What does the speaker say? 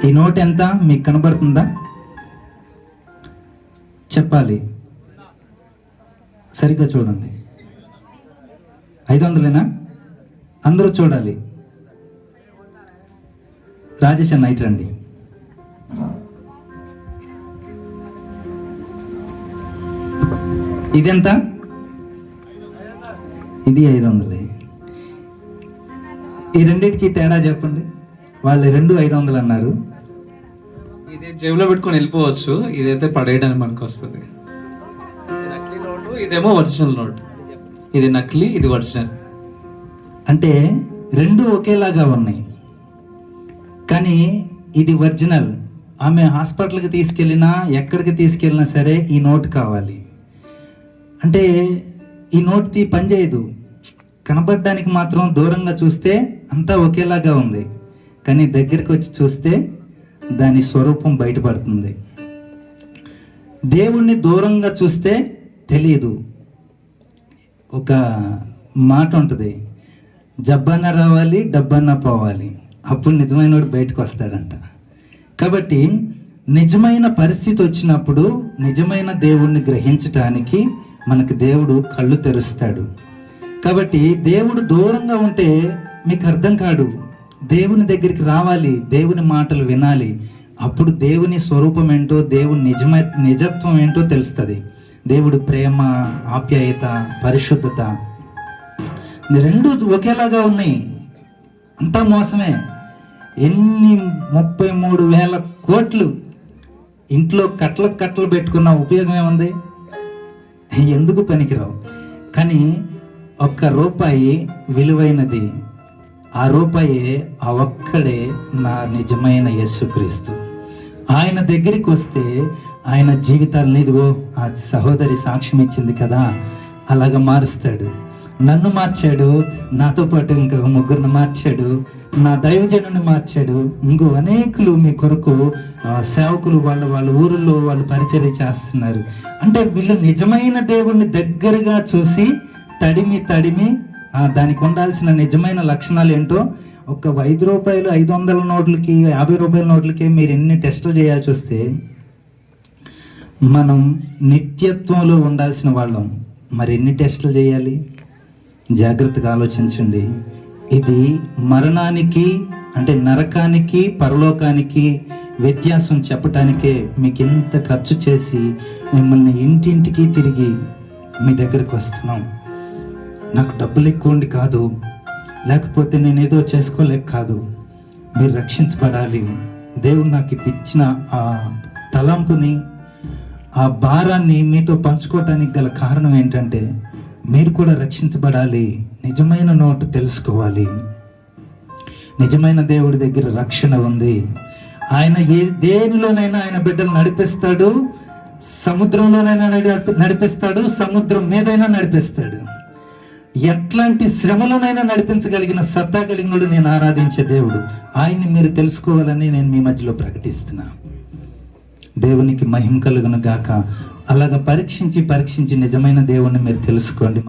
ఈ నోట్ ఎంత మీకు కనబడుతుందా? చెప్పాలి, సరిగ్గా చూడండి. 500 అందరూ చూడాలి. రాజేష్ అన్న ఇటు రండి. ఇదెంత? ఇది 500. ఈ రెండింటికి తేడా చెప్పండి. వాళ్ళు 500 అన్నారు. ఇది జేబులో పెట్టుకొని వెళ్ళిపోవచ్చు, ఇదైతే పడేయడానికి మనకు వస్తుంది. నకిలీ నోటు, ఇదేమో ఒరిజినల్ నోట్. ఇది నకిలీ, ఇది ఒరిజినల్. అంటే రెండు ఒకేలాగా ఉన్నాయి, కానీ ఇది ఒరిజినల్. ఆమె హాస్పిటల్కి తీసుకెళ్ళినా ఎక్కడికి తీసుకెళ్ళినా సరే ఈ నోట్ కావాలి. అంటే ఈ నోట్ పనిచేయదు. కనబడడానికి మాత్రం దూరంగా చూస్తే అంతా ఒకేలాగా ఉంది, కానీ దగ్గరికి వచ్చి చూస్తే దాని స్వరూపం బయటపడుతుంది. దేవుణ్ణి దూరంగా చూస్తే తెలియదు. ఒక మాట ఉంటుంది, జబ్బన్న రావాలి డబ్బన్న పోవాలి, అప్పుడు నిజమైనోడు బయటకు వస్తాడంట. కాబట్టి నిజమైన పరిస్థితి వచ్చినప్పుడు నిజమైన దేవుణ్ణి గ్రహించటానికి మనకు దేవుడు కళ్ళు తెరుస్తాడు. కాబట్టి దేవుడు దూరంగా ఉంటే మీకు అర్థం కాడు. దేవుని దగ్గరికి రావాలి, దేవుని మాటలు వినాలి. అప్పుడు దేవుని స్వరూపం ఏంటో, దేవుని నిజత్వం ఏంటో తెలుస్తుంది. దేవుడు ప్రేమ, ఆప్యాయత, పరిశుద్ధత రెండు ఒకేలాగా ఉన్నాయి. అంతా మోసమే. ఎన్ని 33,000 కోట్లు ఇంట్లో కట్టలు పెట్టుకున్న ఉపయోగం ఏముంది? ఎందుకు పనికిరావు. కానీ ₹1 విలువైనది. ఆ రూపాయే, ఆ ఒక్కడే నా నిజమైన యేసుక్రీస్తు. ఆయన దగ్గరికి వస్తే ఆయన జీవితాలను, ఇదిగో ఆ సహోదరి సాక్ష్యం ఇచ్చింది కదా, అలాగ మారుస్తాడు. నన్ను మార్చాడు, నాతో పాటు ఇంకా 3 మార్చాడు, నా దైవజనుని మార్చాడు. ఇంకో అనేకులు మీ కొరకు సేవకులు వాళ్ళ ఊరిలో వాళ్ళు పరిచర్య చేస్తున్నారు. అంటే వీళ్ళు నిజమైన దేవుణ్ణి దగ్గరగా చూసి తడిమి దానికి ఉండాల్సిన నిజమైన లక్షణాలు ఏంటో, ఒక ₹5, 500 నోట్లకి, ₹50 నోట్లకి మీరు ఎన్ని టెస్టులు చేయాల్సి వస్తే, మనం నిత్యత్వంలో ఉండాల్సిన వాళ్ళం మరి ఎన్ని టెస్టులు చేయాలి? జాగ్రత్తగా ఆలోచించండి. ఇది మరణానికి, అంటే నరకానికి, పరలోకానికి వ్యత్యాసం చెప్పటానికే మీకు ఇంత ఖర్చు చేసి మిమ్మల్ని ఇంటింటికి తిరిగి మీ దగ్గరకు వస్తున్నాం. నాకు డబ్బులు ఎక్కువ ఉండి కాదు, లేకపోతే నేనేదో చేసుకోలేక కాదు. మీరు రక్షించబడాలి. దేవుడు నాకు ఇచ్చిన ఆ తలంపుని, ఆ భారాన్ని మీతో పంచుకోవటానికి గల కారణం ఏంటంటే, మీరు కూడా రక్షించబడాలి. నిజమైన నోటు తెలుసుకోవాలి. నిజమైన దేవుడి దగ్గర రక్షణ ఉంది. ఆయన దేనిలోనైనా ఆయన బిడ్డలు నడిపిస్తాడు. సముద్రంలోనైనా నడిపిస్తాడు, సముద్రం మీదైనా నడిపిస్తాడు. ఎట్లాంటి శ్రమలోనైనా నడిపించగలిగిన సత్తా కలిగినోడు నేను ఆరాధించే దేవుడు. ఆయన్ని మీరు తెలుసుకోవాలని నేను మీ మధ్యలో ప్రకటిస్తున్నా. దేవునికి మహిమ కలుగును గాక. అలాగ పరీక్షించి నిజమైన దేవుణ్ణి మీరు తెలుసుకోండి.